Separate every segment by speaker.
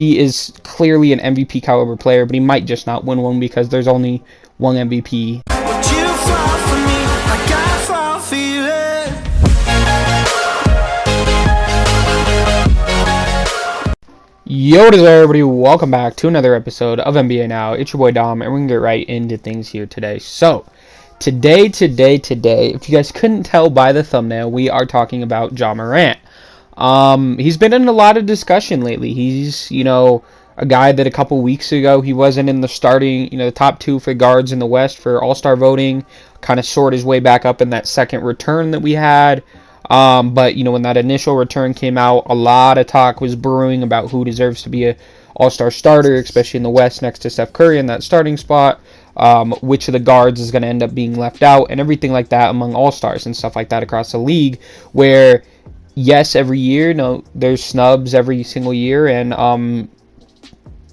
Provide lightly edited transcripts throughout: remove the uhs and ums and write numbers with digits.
Speaker 1: He is clearly an MVP caliber player, but he might just not win one because there's only one MVP. Yo, what is up, everybody? Welcome back to another episode of NBA Now. It's your boy Dom, and we're gonna get right into things here today. So, today, if you guys couldn't tell by the thumbnail, we are talking about Ja Morant. He's been in a lot of discussion lately. He's, a guy that a couple weeks ago he wasn't in the starting, the top two for guards in the West for AllStar voting. Kind of soared his way back up in that second return that we had. But when that initial return came out, a lot of talk was brewing about who deserves to be a All-Star starter, especially in the West next to Steph Curry in that starting spot. Which of the guards is going to end up being left out, and everything like that among All-Stars and stuff like that across the league. Where, yes, every year, there's snubs every single year, and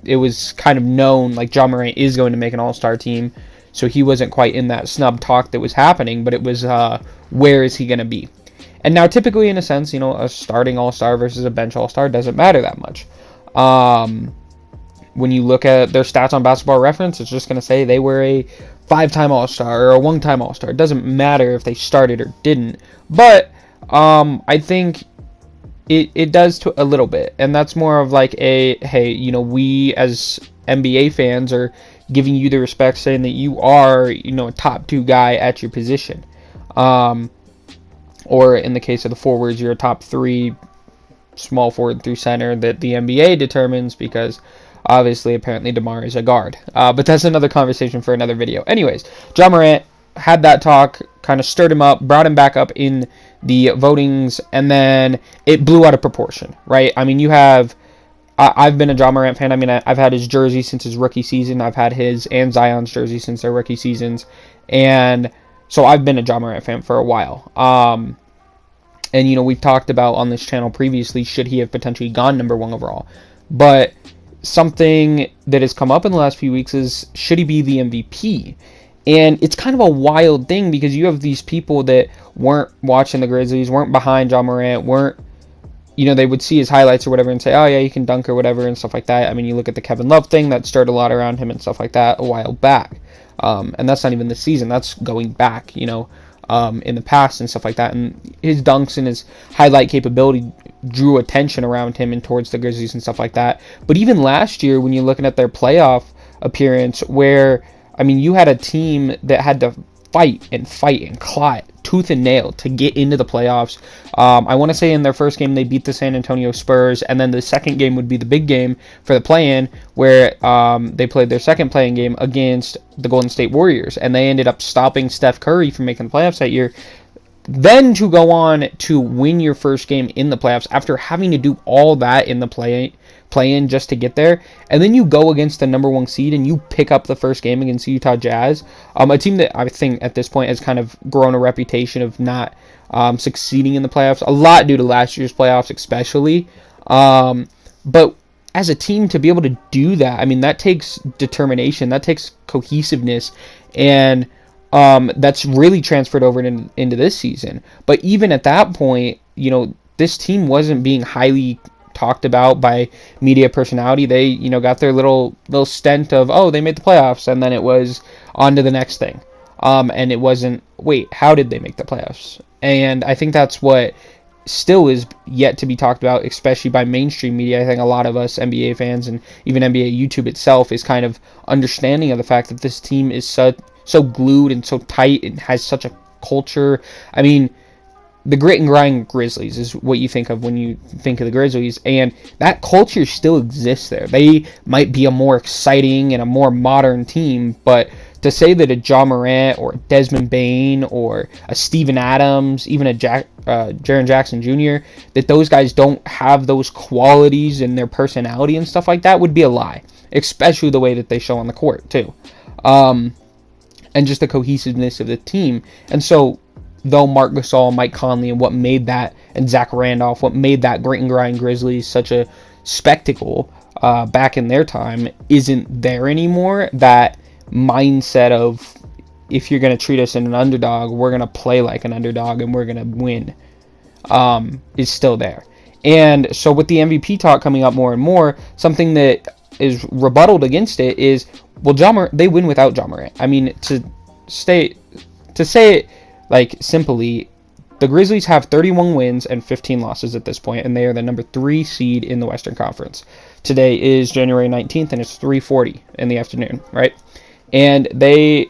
Speaker 1: it was kind of known like Ja Morant is going to make an All-Star team, so he wasn't quite in that snub talk that was happening. But it was where is he going to be? And now, typically, in a sense, a starting All-Star versus a bench All-Star doesn't matter that much. When you look at their stats on Basketball Reference, it's just going to say they were a 5-time All-Star or a 1-time All-Star. It doesn't matter if they started or didn't. But I think it does to a little bit. And that's more of like hey, we as NBA fans are giving you the respect, saying that you are, a top 2 guy at your position. Or in the case of the forwards, you're a top 3 small forward through center that the NBA determines, because obviously, apparently, DeMar is a guard. But that's another conversation for another video. Anyways, Ja Morant had that talk, kind of stirred him up, brought him back up in the votings, and then it blew out of proportion, right? I mean, I've been a Ja Morant fan. I mean, I've had his jersey since his rookie season. I've had his and Zion's jersey since their rookie seasons. And so I've been a Ja Morant fan for a while. And, we've talked about on this channel previously, should he have potentially gone number 1 overall? But something that has come up in the last few weeks is, should he be the MVP? And it's kind of a wild thing, because you have these people that weren't watching the Grizzlies, weren't behind Ja Morant, weren't, they would see his highlights or whatever and say, oh yeah, he can dunk or whatever and stuff like that. I mean, you look at the Kevin Love thing, that stirred a lot around him and stuff like that a while back. And that's not even this season, that's going back, in the past and stuff like that. And his dunks and his highlight capability drew attention around him and towards the Grizzlies and stuff like that. But even last year, when you're looking at their playoff appearance, where, I mean, you had a team that had to fight and claw tooth and nail to get into the playoffs. I want to say in their first game they beat the San Antonio Spurs, and then the second game would be the big game for the play-in, where they played their second play-in game against the Golden State Warriors, and they ended up stopping Steph Curry from making the playoffs that year. Then to go on to win your first game in the playoffs after having to do all that in the play-in just to get there, and then you go against the number 1 seed and you pick up the first game against the Utah Jazz, a team that I think at this point has kind of grown a reputation of not succeeding in the playoffs, a lot due to last year's playoffs especially. But as a team to be able to do that, I mean, that takes determination, that takes cohesiveness, and that's really transferred over into this season. But even at that point, this team wasn't being highly talked about by media personality. They, got their little stint of, oh, they made the playoffs, and then it was on to the next thing. And it wasn't, wait, how did they make the playoffs? And I think that's what still is yet to be talked about, especially by mainstream media. I think a lot of us NBA fans and even NBA YouTube itself is kind of understanding of the fact that this team is so glued and so tight and has such a culture. I mean, the grit and grind Grizzlies is what you think of when you think of the Grizzlies, and that culture still exists there. They might be a more exciting and a more modern team, but to say that a Ja Morant or a Desmond Bane or a Steven Adams, even a Jaren Jackson Jr., that those guys don't have those qualities in their personality and stuff like that would be a lie, especially the way that they show on the court too, and just the cohesiveness of the team. And so, though Marc Gasol, Mike Conley, and what made that, and Zach Randolph, what made that grit and grind Grizzlies such a spectacle back in their time, isn't there anymore, that mindset of, if you're going to treat us as an underdog, we're going to play like an underdog and we're going to win, is still there. And so with the MVP talk coming up more and more, something that is rebutted against it is, well, they win without Ja Morant. I mean, to say it like simply, the Grizzlies have 31 wins and 15 losses at this point, and they are the number 3 seed in the Western Conference. Today is January 19th, and it's 3:40 in the afternoon, right? And they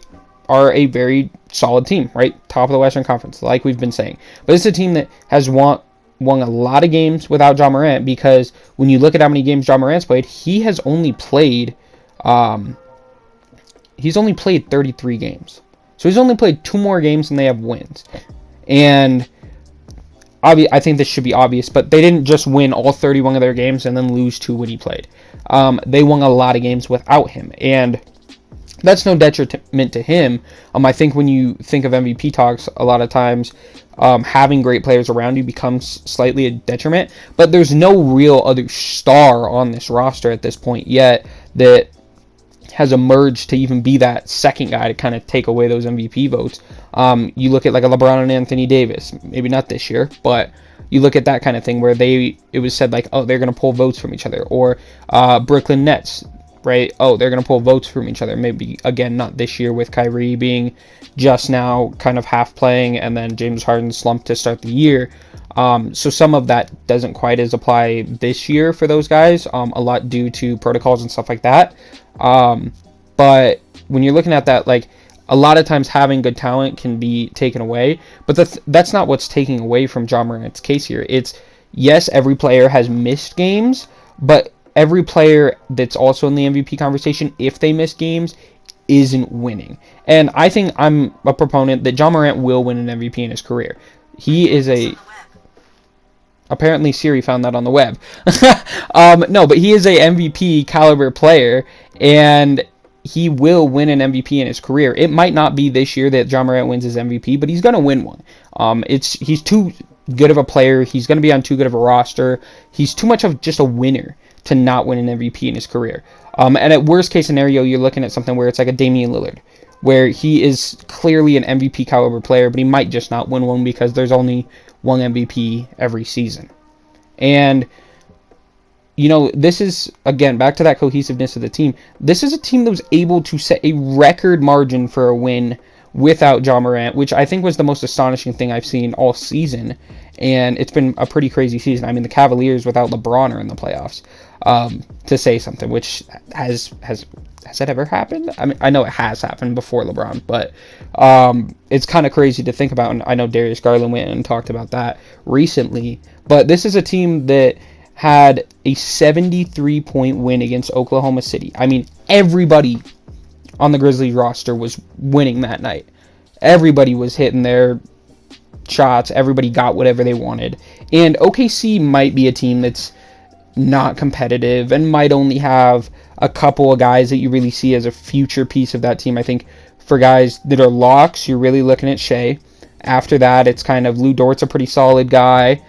Speaker 1: are a very solid team, right? Top of the Western Conference, like we've been saying. But it's a team that has won a lot of games without Ja Morant, because when you look at how many games Ja Morant's played, he's only played 33 games. So he's only played 2 more games than they have wins. And I think this should be obvious, but they didn't just win all 31 of their games and then lose 2 when he played. They won a lot of games without him, and that's no detriment to him. I think when you think of MVP talks, a lot of times having great players around you becomes slightly a detriment, but there's no real other star on this roster at this point yet that has emerged to even be that second guy to kind of take away those MVP votes. You look at like a LeBron and Anthony Davis, maybe not this year, but you look at that kind of thing where it was said like, oh, they're going to pull votes from each other, or Brooklyn Nets, right? Oh, they're going to pull votes from each other. Maybe, again, not this year with Kyrie being just now kind of half playing, and then James Harden slumped to start the year. So some of that doesn't quite as apply this year for those guys, a lot due to protocols and stuff like that. But when you're looking at that, like, a lot of times having good talent can be taken away, but that's not what's taking away from Ja Morant's case here. It's, yes, every player has missed games, but every player that's also in the MVP conversation, if they miss games, isn't winning. And I think I'm a proponent that Ja Morant will win an MVP in his career. He is apparently Siri found that on the web. No, but he is a MVP caliber player, and he will win an MVP in his career. It might not be this year that Ja Morant wins his MVP, but he's going to win one. He's too good of a player. He's going to be on too good of a roster. He's too much of just a winner to not win an MVP in his career. And at worst case scenario, you're looking at something where it's like a Damian Lillard, where he is clearly an MVP caliber player, but he might just not win one because there's only one MVP every season. And this is, again, back to that cohesiveness of the team. This is a team that was able to set a record margin for a win without Ja Morant, which I think was the most astonishing thing I've seen all season. And it's been a pretty crazy season. I mean, the Cavaliers without LeBron are in the playoffs, to say something, which has that ever happened? I mean, I know it has happened before LeBron, but it's kind of crazy to think about. And I know Darius Garland went and talked about that recently. But this is a team that had a 73-point win against Oklahoma City. I mean, everybody on the Grizzlies roster was winning that night. Everybody was hitting their shots. Everybody got whatever they wanted. And OKC might be a team that's not competitive and might only have a couple of guys that you really see as a future piece of that team. I think for guys that are locks, you're really looking at Shea. After that, it's kind of Lou Dort's a pretty solid guy.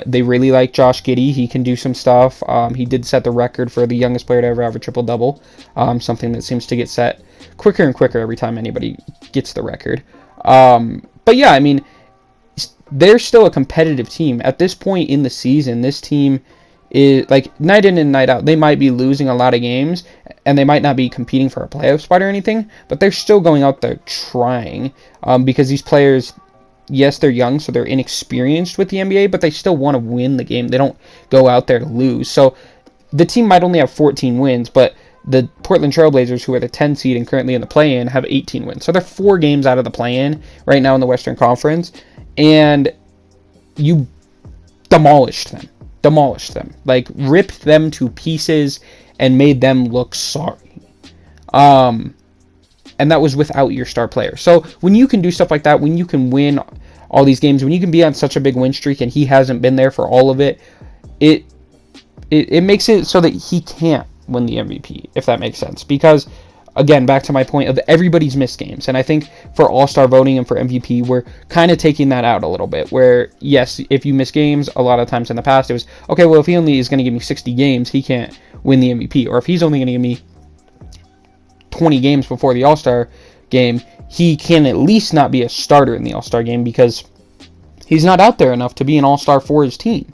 Speaker 1: They really like Josh Giddey. He can do some stuff. He did set the record for the youngest player to ever have a triple-double, something that seems to get set quicker and quicker every time anybody gets the record. But yeah, I mean, they're still a competitive team. At this point in the season, this team is, like, night in and night out, they might be losing a lot of games, and they might not be competing for a playoff spot or anything, but they're still going out there trying, because these players, yes, they're young, so they're inexperienced with the NBA, but they still want to win the game. They don't go out there to lose. So the team might only have 14 wins, but the Portland Trailblazers, who are the 10 seed and currently in the play-in, have 18 wins. So they're 4 games out of the play-in right now in the Western Conference, and you demolished them. Like, ripped them to pieces and made them look sorry. And that was without your star player. So when you can do stuff like that, when you can win all these games, when you can be on such a big win streak and he hasn't been there for all of it, it makes it so that he can't win the MVP, if that makes sense. Because, again, back to my point of everybody's missed games. And I think for AllStar voting and for MVP, we're kind of taking that out a little bit. Where, yes, if you miss games, a lot of times in the past, it was, okay, well, if he only is going to give me 60 games, he can't win the MVP. Or if he's only going to give me 20 games before the All-Star game, he can at least not be a starter in the All-Star game because he's not out there enough to be an All-Star for his team.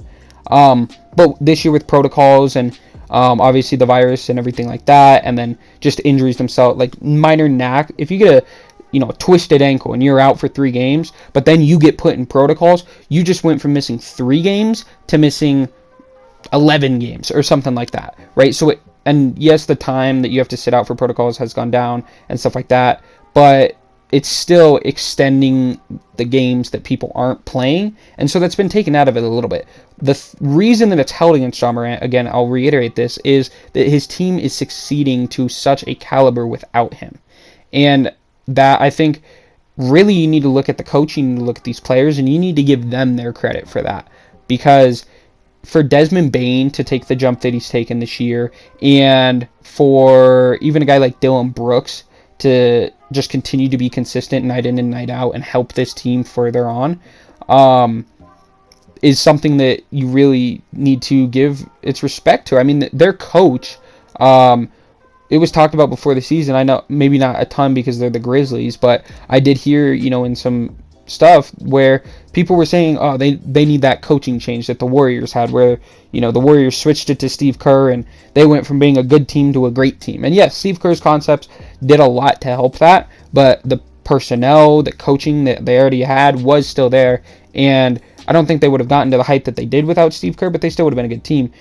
Speaker 1: But this year with protocols and obviously the virus and everything like that, and then just injuries themselves, like minor knack. If you get a twisted ankle and you're out for 3 games, but then you get put in protocols, you just went from missing 3 games to missing 11 games or something like that, right? And yes, the time that you have to sit out for protocols has gone down and stuff like that, but it's still extending the games that people aren't playing, and so that's been taken out of it a little bit. The reason that it's held against Ja Morant, again, I'll reiterate this, is that his team is succeeding to such a caliber without him. And that, I think, really you need to look at the coaching, you need to look at these players, and you need to give them their credit for that. Because for Desmond Bane to take the jump that he's taken this year, and for even a guy like Dillon Brooks to just continue to be consistent night in and night out and help this team further on, is something that you really need to give its respect to. I mean, their coach, it was talked about before the season. I know maybe not a ton because they're the Grizzlies, but I did hear, in some stuff where people were saying, oh, they need that coaching change that the Warriors had, where, the Warriors switched it to Steve Kerr and they went from being a good team to a great team. And yes, Steve Kerr's concepts did a lot to help that, but the personnel, the coaching that they already had was still there, and I don't think they would have gotten to the height that they did without Steve Kerr, but they still would have been a good team.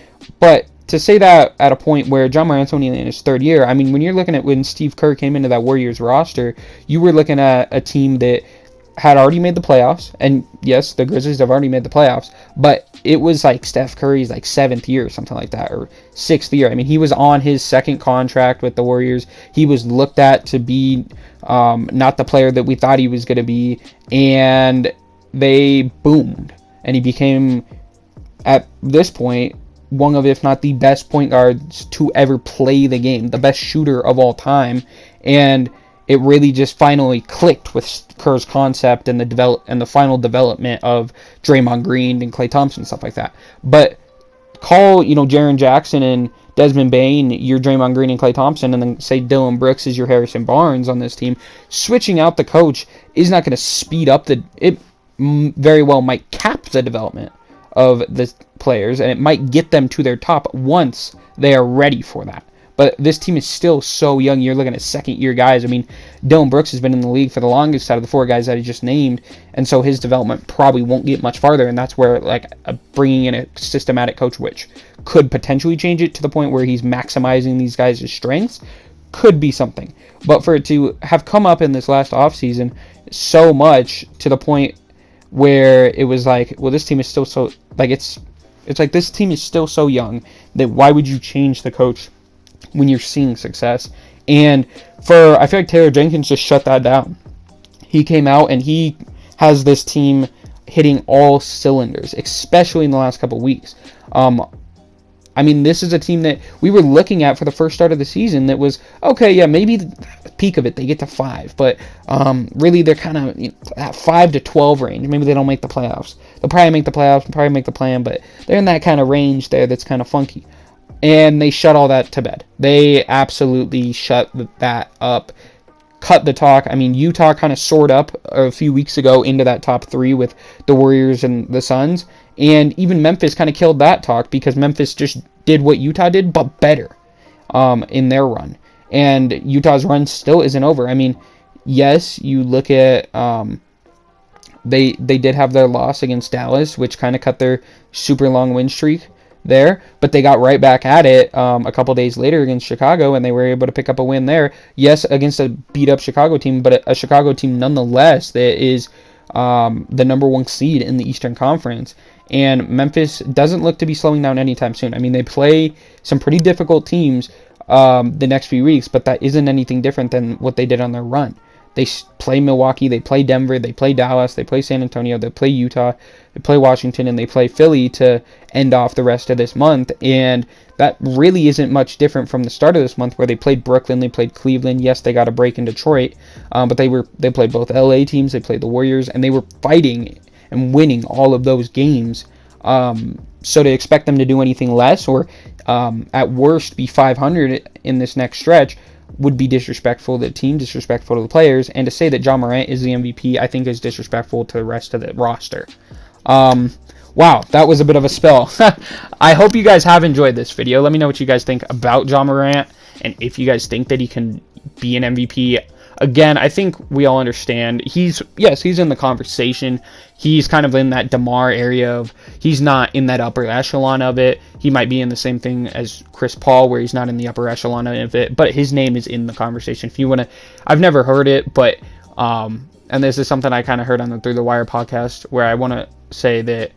Speaker 1: But to say that at a point where Ja Morant's only in his 3rd year, I mean, when you're looking at when Steve Kerr came into that Warriors roster, you were looking at a team that had already made the playoffs, and yes, the Grizzlies have already made the playoffs, but it was like Steph Curry's 7th year or something like that, or 6th year. I mean, he was on his 2nd contract with the Warriors. He was looked at to be not the player that we thought he was going to be, and they boomed, and he became, at this point, one of, if not the best point guards to ever play the game, the best shooter of all time, and it really just finally clicked with Kerr's concept and the final development of Draymond Green and Klay Thompson and stuff like that. But call, Jaren Jackson and Desmond Bane your Draymond Green and Klay Thompson, and then say Dillon Brooks is your Harrison Barnes on this team. Switching out the coach is not going to speed up it very well might cap the development of the players, and it might get them to their top once they are ready for that. But this team is still so young. You're looking at 2nd-year guys. I mean, Dillon Brooks has been in the league for the longest out of the 4 guys that I just named, and so his development probably won't get much farther, and that's where bringing in a systematic coach, which could potentially change it to the point where he's maximizing these guys' strengths, could be something. But for it to have come up in this last offseason so much to the point where it was this team is still so, it's like this team is still so young that why would you change the coach when you're seeing success? And I feel like Taylor Jenkins just shut that down. He came out and he has this team hitting all cylinders, especially in the last couple of weeks. I mean, this is a team that we were looking at for the first start of the season that was, okay, yeah, maybe the peak of it, they get to 5, but really they're kind of at 5 to 12 range. Maybe they don't make the playoffs. They'll probably make the playoffs, probably make the plan, but they're in that kind of range there that's kind of funky. And they shut all that to bed. They absolutely shut that up, cut the talk. I mean, Utah kind of soared up a few weeks ago into that top 3 with the Warriors and the Suns. And even Memphis kind of killed that talk because Memphis just did what Utah did, but better in their run. And Utah's run still isn't over. I mean, yes, you look at they did have their loss against Dallas, which kind of cut their super long win streak there, but they got right back at it a couple days later against Chicago, and they were able to pick up a win there. Yes, against a beat-up Chicago team, but a Chicago team nonetheless that is the number 1 seed in the Eastern Conference. And Memphis doesn't look to be slowing down anytime soon. I mean, they play some pretty difficult teams the next few weeks, but that isn't anything different than what they did on their run. They play Milwaukee, they play Denver, they play Dallas, they play San Antonio, they play Utah, they play Washington, and they play Philly to end off the rest of this month. And that really isn't much different from the start of this month where they played Brooklyn, they played Cleveland. Yes, they got a break in Detroit, but they played both LA teams, they played the Warriors, and they were fighting and winning all of those games. So to expect them to do anything less or at worst be 500 in this next stretch would be disrespectful to the team, disrespectful to the players, and to say that Ja Morant is the MVP, I think is disrespectful to the rest of the roster. Wow, that was a bit of a spill. I hope you guys have enjoyed this video. Let me know what you guys think about Ja Morant, and if you guys think that he can be an MVP. Again, I think we all understand he's in the conversation. He's kind of in that DeMar area of, he's not in that upper echelon of it. He might be in the same thing as Chris Paul, where he's not in the upper echelon of it, but his name is in the conversation. If you want to, I've never heard it, but and this is something I kind of heard on the Through the Wire podcast, where I want to say that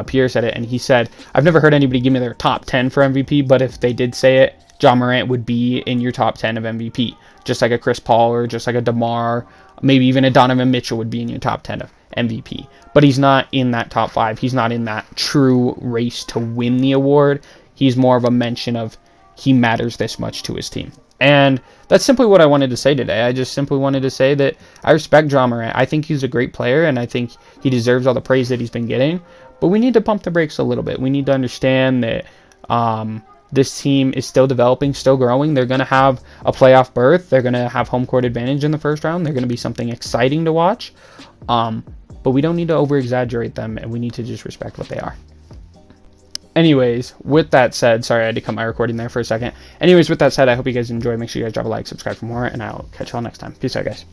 Speaker 1: Pierre said it, and he said, I've never heard anybody give me their top 10 for MVP, but if they did say it, Ja Morant would be in your top 10 of MVP, just like a Chris Paul or just like a DeMar, maybe even a Donovan Mitchell would be in your top 10 of MVP. But he's not in that top 5. He's not in that true race to win the award. He's more of a mention of he matters this much to his team. And that's simply what I wanted to say today. I just simply wanted to say that I respect Ja Morant. I think he's a great player, and I think he deserves all the praise that he's been getting. But we need to pump the brakes a little bit. We need to understand that this team is still developing, still growing. They're going to have a playoff berth. They're going to have home court advantage in the first round. They're going to be something exciting to watch. But we don't need to over-exaggerate them, and we need to just respect what they are. Anyways, with that said, sorry I had to cut my recording there for a second. Anyways, with that said, I hope you guys enjoyed. Make sure you guys drop a like, subscribe for more, and I'll catch you all next time. Peace out, guys.